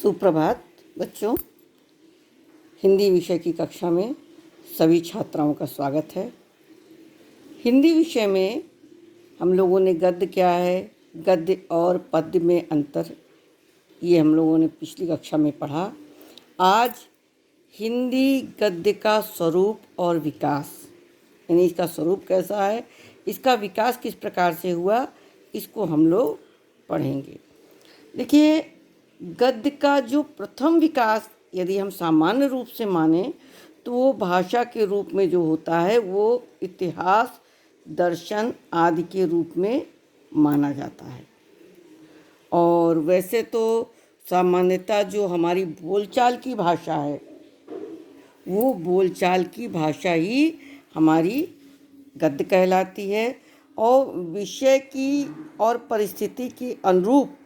सुप्रभात बच्चों। हिंदी विषय की कक्षा में सभी छात्राओं का स्वागत है। हिंदी विषय में हम लोगों ने गद्य क्या है, गद्य और पद्य में अंतर, ये हम लोगों ने पिछली कक्षा में पढ़ा। आज हिंदी गद्य का स्वरूप और विकास, यानी इसका स्वरूप कैसा है, इसका विकास किस प्रकार से हुआ, इसको हम लोग पढ़ेंगे। देखिए, गद्य का जो प्रथम विकास यदि हम सामान्य रूप से माने तो वो भाषा के रूप में जो होता है वो इतिहास, दर्शन आदि के रूप में माना जाता है। और वैसे तो सामान्यतः जो हमारी बोलचाल की भाषा है वो बोलचाल की भाषा ही हमारी गद्य कहलाती है। और विषय की और परिस्थिति के अनुरूप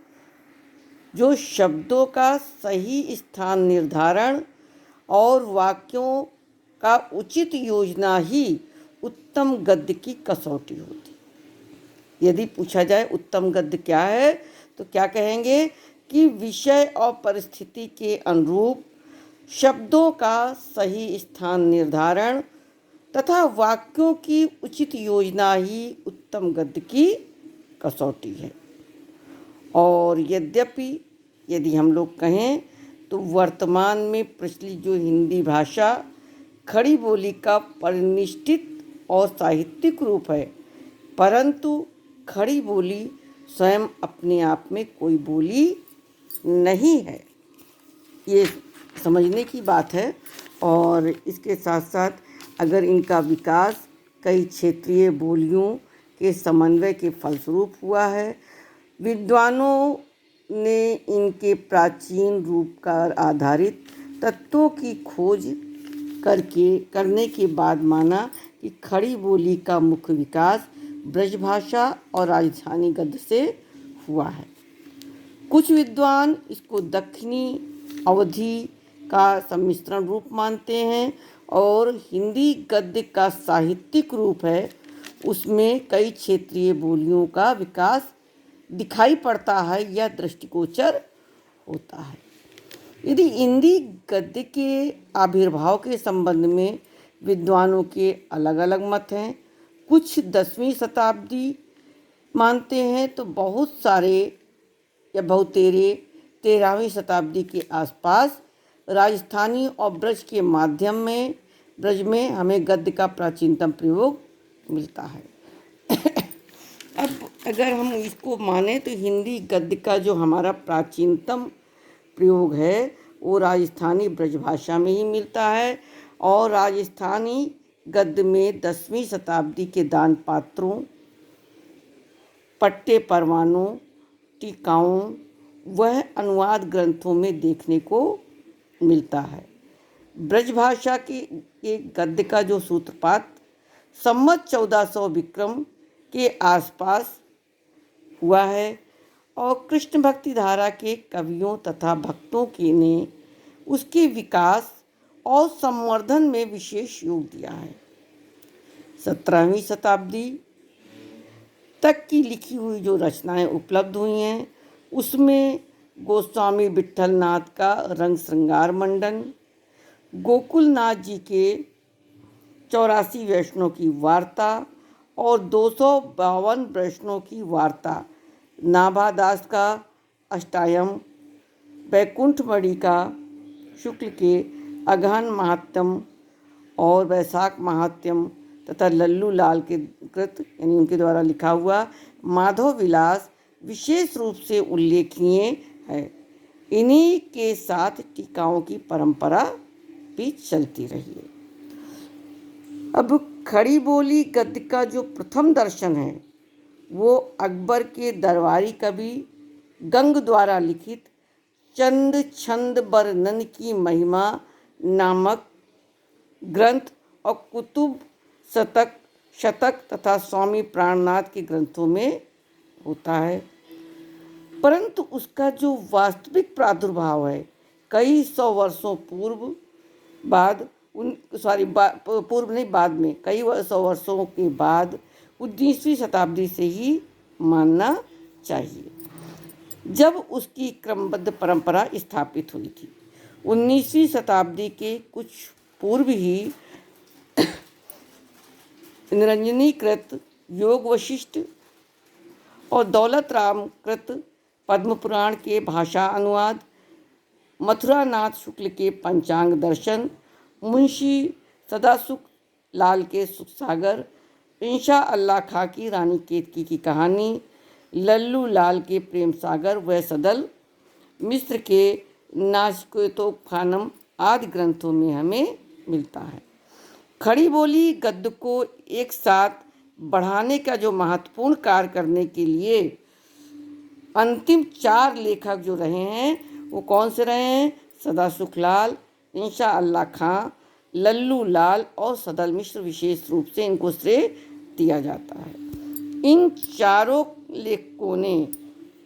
जो शब्दों का सही स्थान निर्धारण और वाक्यों का उचित योजना ही उत्तम गद्य की कसौटी होती। यदि पूछा जाए उत्तम गद्य क्या है तो क्या कहेंगे कि विषय और परिस्थिति के अनुरूप शब्दों का सही स्थान निर्धारण तथा वाक्यों की उचित योजना ही उत्तम गद्य की कसौटी है। और यद्यपि यदि हम लोग कहें तो वर्तमान में प्रचलित जो हिंदी भाषा खड़ी बोली का परिनिष्ठित और साहित्यिक रूप है, परंतु खड़ी बोली स्वयं अपने आप में कोई बोली नहीं है, ये समझने की बात है। और इसके साथ साथ अगर इनका विकास कई क्षेत्रीय बोलियों के समन्वय के फलस्वरूप हुआ है, विद्वानों ने इनके प्राचीन रूप पर आधारित तत्वों की खोज करने के बाद माना कि खड़ी बोली का मुख्य विकास ब्रजभाषा और राजस्थानी गद्य से हुआ है। कुछ विद्वान इसको दक्षिणी अवधि का सम्मिश्रण रूप मानते हैं और हिंदी गद्य का साहित्यिक रूप है, उसमें कई क्षेत्रीय बोलियों का विकास दिखाई पड़ता है या दृष्टिगोचर होता है। यदि हिंदी गद्य के आविर्भाव के संबंध में विद्वानों के अलग अलग मत हैं। कुछ 10वीं शताब्दी मानते हैं तो बहुत सारे या बहुतेरे 13वीं शताब्दी के आसपास राजस्थानी और ब्रज में हमें गद्य का प्राचीनतम प्रयोग मिलता है। अब अगर हम इसको माने तो हिंदी गद्य का जो हमारा प्राचीनतम प्रयोग है वो राजस्थानी ब्रजभाषा में ही मिलता है। और राजस्थानी गद्य में 10वीं शताब्दी के दान पात्रों, पट्टे परवानों, टीकाओं वह अनुवाद ग्रंथों में देखने को मिलता है। ब्रजभाषा के गद्य का जो सूत्रपात संवत 1400 विक्रम के आसपास हुआ है और कृष्ण भक्ति धारा के कवियों तथा भक्तों के ने उसके विकास और संवर्धन में विशेष योग दिया है। 17वीं शताब्दी तक की लिखी हुई जो रचनाएं उपलब्ध हुई हैं उसमें गोस्वामी विट्ठलनाथ का रंग श्रृंगार मंडन, गोकुलनाथ जी के 84 वैष्णव की वार्ता और 252 वैष्णव की वार्ता, नाभादास का अष्टायम, वैकुंठमणि का शुक्ल के अगहन महात्म और वैशाख महात्म तथा लल्लू लाल के कृत यानी उनके द्वारा लिखा हुआ माधव विलास विशेष रूप से उल्लेखनीय है। इन्हीं के साथ टीकाओं की परंपरा भी चलती रही है। अब खड़ी बोली गद्य का जो प्रथम दर्शन है वो अकबर के दरबारी कवि गंग द्वारा लिखित चंद छंद वर्णन की महिमा नामक ग्रंथ और कुतुब शतक तथा स्वामी प्राणनाथ के ग्रंथों में होता है। परंतु उसका जो वास्तविक प्रादुर्भाव है कई सौ वर्षों कई सौ वर्षों के बाद 19वीं शताब्दी से ही मानना चाहिए। जब उसकी क्रमबद्ध परंपरा स्थापित हुई थी। 19वीं शताब्दी के कुछ पूर्व ही निरंजनीकृत योग वशिष्ठ और दौलत राम कृत पद्म पुराण के भाषा अनुवाद, मथुरानाथ शुक्ल के पंचांग दर्शन, मुंशी सदासुख लाल के सुख सागर, इंशा अल्लाह खां की रानी केतकी की कहानी, लल्लू लाल के प्रेम सागर व सदल मिस्र के नाशकोतोफानम आदि ग्रंथों में हमें मिलता है। खड़ी बोली गद्य को एक साथ बढ़ाने का जो महत्वपूर्ण कार्य करने के लिए अंतिम 4 लेखक जो रहे हैं वो कौन से रहे हैं? सदासुख लाल, इंशा अल्लाह खां, लल्लू लाल और सदल मिश्र। विशेष रूप से इनको श्रेय दिया जाता है। इन चारों लेखकों ने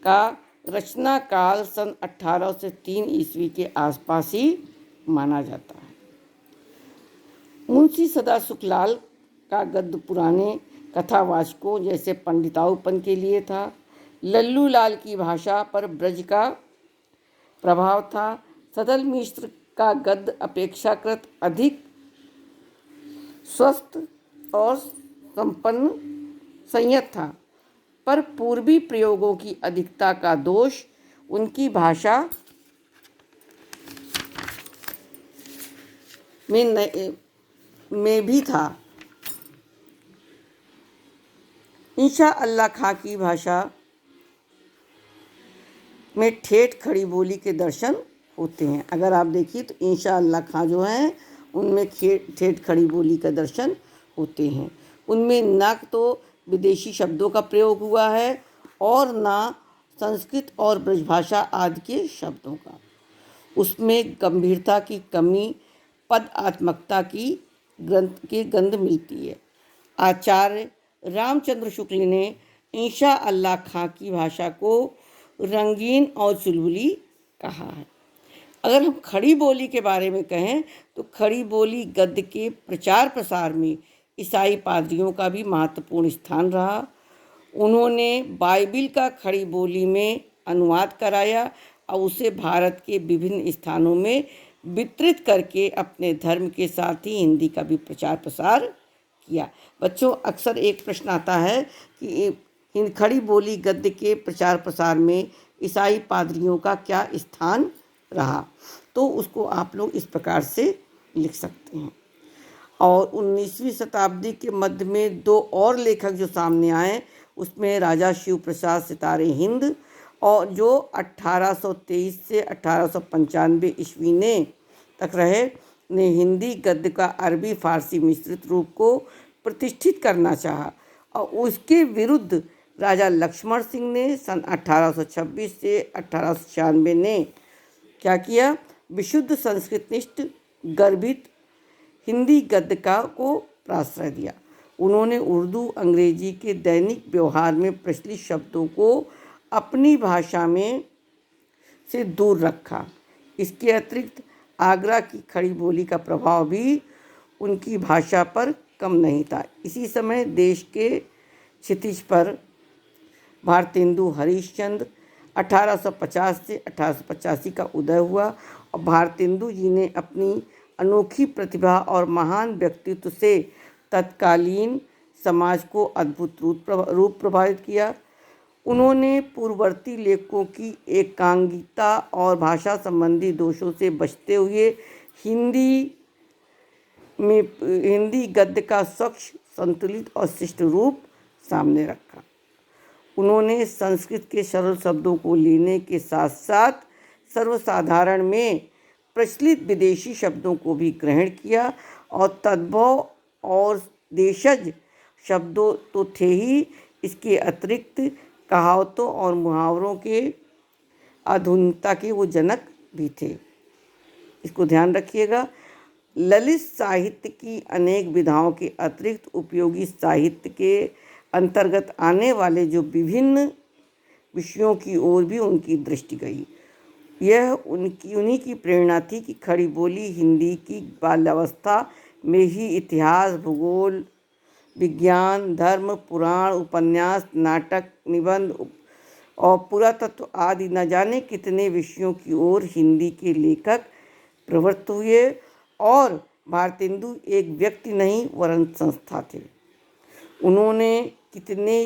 का रचना काल सन 1803 ईस्वी के आसपास ही माना जाता है। मुंशी सदासुख लाल का गद्य पुराने कथावाचकों जैसे पंडिताऊपन के लिए था। लल्लू लाल की भाषा पर ब्रज का प्रभाव था। सदल मिश्र का गद्य अपेक्षाकृत अधिक स्वस्थ और संपन्न संयत था, पर पूर्वी प्रयोगों की अधिकता का दोष उनकी भाषा में भी था। इंशा अल्लाह खां की भाषा में ठेठ खड़ी बोली के दर्शन होते हैं। अगर आप देखिए तो इंशा अल्लाह खां जो हैं उनमें ठेठ खड़ी बोली का दर्शन होते हैं। उनमें न तो विदेशी शब्दों का प्रयोग हुआ है और ना संस्कृत और ब्रजभाषा आदि के शब्दों का। उसमें गंभीरता की कमी, पदात्मकता की गंध मिलती है। आचार्य रामचंद्र शुक्ल ने इंशा अल्लाह खां की भाषा को रंगीन और चुलबुली कहा है। अगर हम खड़ी बोली के बारे में कहें तो खड़ी बोली गद्य के प्रचार प्रसार में ईसाई पादरियों का भी महत्वपूर्ण स्थान रहा। उन्होंने बाइबिल का खड़ी बोली में अनुवाद कराया और उसे भारत के विभिन्न स्थानों में वितरित करके अपने धर्म के साथ ही हिंदी का भी प्रचार प्रसार किया। बच्चों, अक्सर एक प्रश्न आता है कि खड़ी बोली गद्य के प्रचार प्रसार में ईसाई पादरियों का क्या स्थान रहा, तो उसको आप लोग इस प्रकार से लिख सकते हैं। और 19वीं शताब्दी के मध्य में 2 और लेखक जो सामने आए, उसमें राजा शिव प्रसाद सितारे हिंद और जो 1823 से 1895 ईस्वी ने तक रहे, ने हिंदी गद्य का अरबी फारसी मिश्रित रूप को प्रतिष्ठित करना चाहा। और उसके विरुद्ध राजा लक्ष्मण सिंह ने सन 1826 से 1896 ने क्या किया? विशुद्ध संस्कृतनिष्ठ गर्भित हिंदी गद्य को प्रश्रय दिया। उन्होंने उर्दू अंग्रेजी के दैनिक व्यवहार में प्रचलित शब्दों को अपनी भाषा में से दूर रखा। इसके अतिरिक्त आगरा की खड़ी बोली का प्रभाव भी उनकी भाषा पर कम नहीं था। इसी समय देश के क्षितिज पर भारतेंदु हरिश्चंद्र 1850 से 1885 का उदय हुआ और भारतेंदु जी ने अपनी अनोखी प्रतिभा और महान व्यक्तित्व से तत्कालीन समाज को अद्भुत रूप प्रभावित किया। उन्होंने पूर्ववर्ती लेखकों की एकांगिता और भाषा संबंधी दोषों से बचते हुए हिंदी गद्य का स्वच्छ, संतुलित और शिष्ट रूप सामने रखा। उन्होंने संस्कृत के सरल शब्दों को लेने के साथ साथ सर्वसाधारण में प्रचलित विदेशी शब्दों को भी ग्रहण किया और तद्भव और देशज शब्दों तो थे ही, इसके अतिरिक्त कहावतों और मुहावरों के आधुनिकता के वो जनक भी थे। इसको ध्यान रखिएगा। ललित साहित्य की अनेक विधाओं के अतिरिक्त उपयोगी साहित्य के अंतर्गत आने वाले जो विभिन्न विषयों की ओर भी उनकी दृष्टि गई। यह उन्हीं की प्रेरणा थी कि खड़ी बोली हिंदी की बाल्यावस्था में ही इतिहास, भूगोल, विज्ञान, धर्म, पुराण, उपन्यास, नाटक, निबंध, और पुरातत्व आदि न जाने कितने विषयों की ओर हिंदी के लेखक प्रवृत्त हुए। और भारतेंदु एक व्यक्ति नहीं वरन संस्था थे। उन्होंने कितने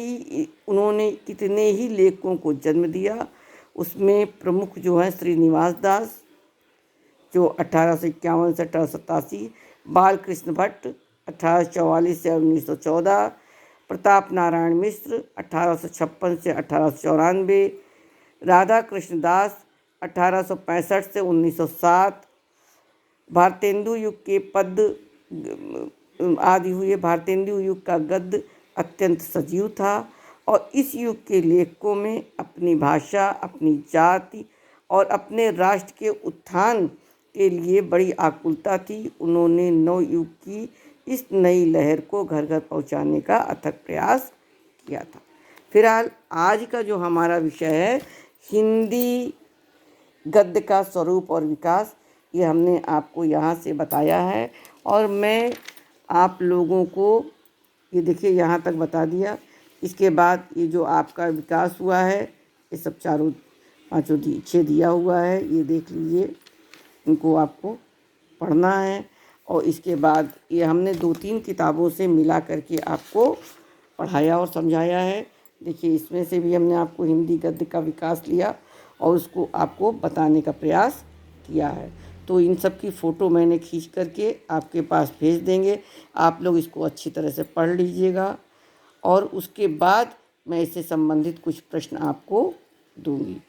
ही लेखकों को जन्म दिया। उसमें प्रमुख जो हैं श्रीनिवास दास, जो 1851 से 1887, बालकृष्ण भट्ट 1844 से 1914, प्रताप नारायण मिश्र 1856 से 1894, राधा कृष्ण दास 1865 से 1907। भारतेंदु युग के पद्य आदि हुए। भारतेंदु युग का गद्य अत्यंत सजीव था और इस युग के लेखकों में अपनी भाषा, अपनी जाति और अपने राष्ट्र के उत्थान के लिए बड़ी आकुलता थी। उन्होंने नवयुग की इस नई लहर को घर घर पहुंचाने का अथक प्रयास किया था। फिलहाल आज का जो हमारा विषय है हिंदी गद्य का स्वरूप और विकास, ये हमने आपको यहाँ से बताया है। और मैं आप लोगों को ये देखिए यहाँ तक बता दिया। इसके बाद ये जो आपका विकास हुआ है, ये सब चारों पांचों छः दिया हुआ है, ये देख लीजिए, इनको आपको पढ़ना है। और इसके बाद ये हमने 2-3 किताबों से मिला करके आपको पढ़ाया और समझाया है। देखिए इसमें से भी हमने आपको हिंदी गद्य का विकास लिया और उसको आपको बताने का प्रयास किया है। तो इन सब की फ़ोटो मैंने खींच करके आपके पास भेज देंगे। आप लोग इसको अच्छी तरह से पढ़ लीजिएगा और उसके बाद मैं इससे संबंधित कुछ प्रश्न आपको दूंगी।